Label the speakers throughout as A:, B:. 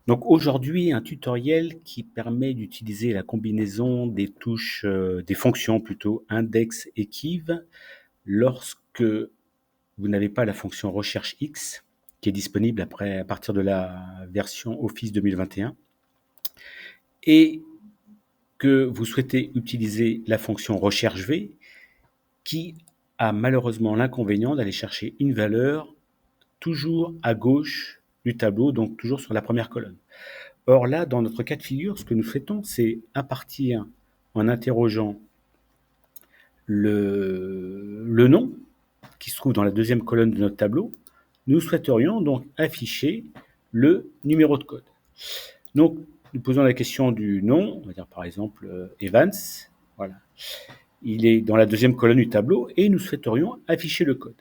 A: Donc aujourd'hui, un tutoriel qui permet d'utiliser la combinaison des touches, des fonctions plutôt, index et kiv, lorsque vous n'avez pas la fonction recherche X, qui est disponible à partir de la version Office 2021, et que vous souhaitez utiliser la fonction recherche V, qui a malheureusement l'inconvénient d'aller chercher une valeur toujours à gauche du tableau, donc toujours sur la première colonne. Or là, dans notre cas de figure, ce que nous souhaitons, c'est à partir, en interrogeant le nom qui se trouve dans la deuxième colonne de notre tableau, nous souhaiterions donc afficher le numéro de code. Donc, nous posons la question du nom, on va dire par exemple Evans, voilà. Il est dans la deuxième colonne du tableau et nous souhaiterions afficher le code.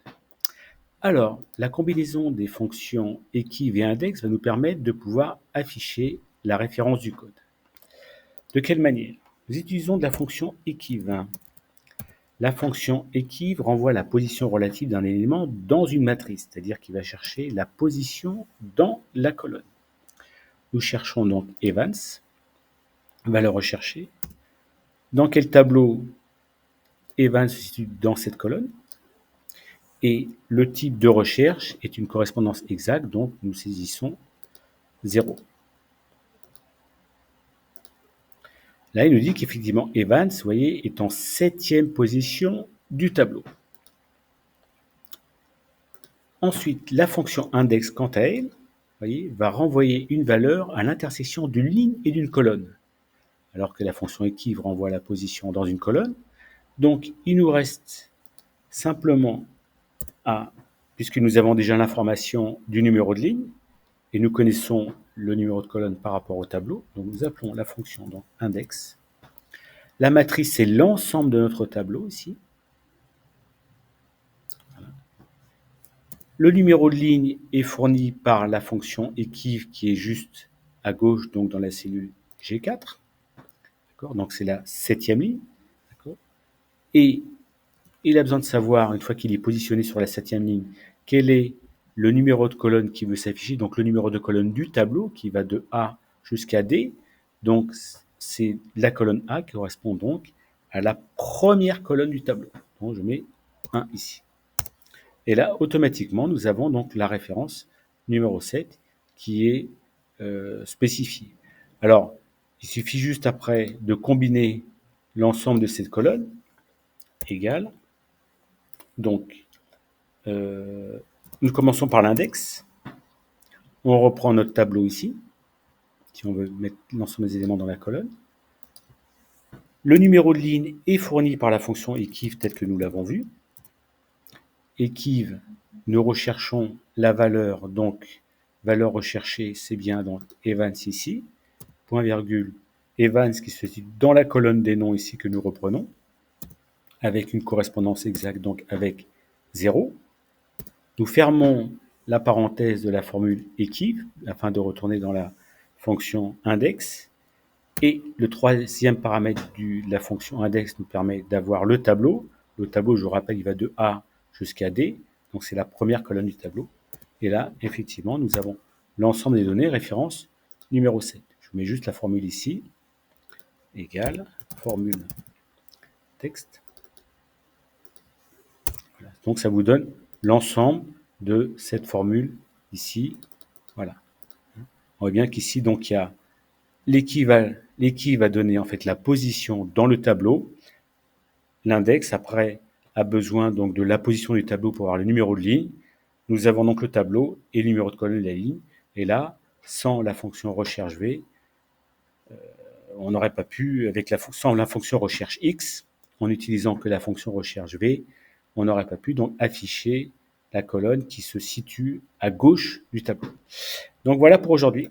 A: Alors, la combinaison des fonctions equiv et index va nous permettre de pouvoir afficher la référence du code. De quelle manière? Nous utilisons de la fonction equiv. La fonction equiv renvoie la position relative d'un élément dans une matrice, c'est-à-dire qu'il va chercher la position dans la colonne. Nous cherchons donc Evans, on va le rechercher. Dans quel tableau Evans se situe dans cette colonne? Et le type de recherche est une correspondance exacte, donc nous saisissons 0. Là, il nous dit qu'effectivement, Evans, vous voyez, est en 7e position du tableau. Ensuite, la fonction index, quant à elle, vous voyez, va renvoyer une valeur à l'intersection d'une ligne et d'une colonne, alors que la fonction equiv renvoie la position dans une colonne. Donc, il nous reste simplement puisque nous avons déjà l'information du numéro de ligne, et nous connaissons le numéro de colonne par rapport au tableau, donc nous appelons la fonction donc, index. La matrice, c'est l'ensemble de notre tableau ici. Voilà. Le numéro de ligne est fourni par la fonction equiv qui est juste à gauche, donc dans la cellule G4. Donc c'est la 7e ligne. Et il a besoin de savoir, une fois qu'il est positionné sur la 7e ligne, quel est le numéro de colonne qui veut s'afficher, donc le numéro de colonne du tableau qui va de A jusqu'à D. Donc c'est la colonne A qui correspond donc à la première colonne du tableau. Donc je mets 1 ici. Et là, automatiquement, nous avons donc la référence numéro 7 qui est spécifiée. Alors, il suffit juste après de combiner l'ensemble de cette colonne, égale. Donc, nous commençons par l'index. On reprend notre tableau ici, si on veut mettre l'ensemble des éléments dans la colonne. Le numéro de ligne est fourni par la fonction equiv telle que nous l'avons vu. Equiv, nous recherchons la valeur, donc valeur recherchée, c'est bien donc Evans ici, point virgule, Evans qui se situe dans la colonne des noms ici que nous reprenons, avec une correspondance exacte, donc avec 0. Nous fermons la parenthèse de la formule equiv afin de retourner dans la fonction index. Et le troisième paramètre de la fonction index nous permet d'avoir le tableau. Le tableau, je vous rappelle, il va de A jusqu'à D. Donc c'est la première colonne du tableau. Et là, effectivement, nous avons l'ensemble des données, référence numéro 7. Je mets juste la formule ici, égale formule texte. Voilà. Donc ça vous donne l'ensemble de cette formule ici. Voilà. On voit bien qu'ici, donc, il y a l'équiv va donner en fait la position dans le tableau. L'index, après, a besoin donc de la position du tableau pour avoir le numéro de ligne. Nous avons donc le tableau et le numéro de colonne de la ligne. Et là, sans la fonction recherche V, on n'aurait pas pu, sans la fonction recherche X, en utilisant que la fonction recherche V, on n'aurait pas pu donc afficher la colonne qui se situe à gauche du tableau. Donc voilà pour aujourd'hui.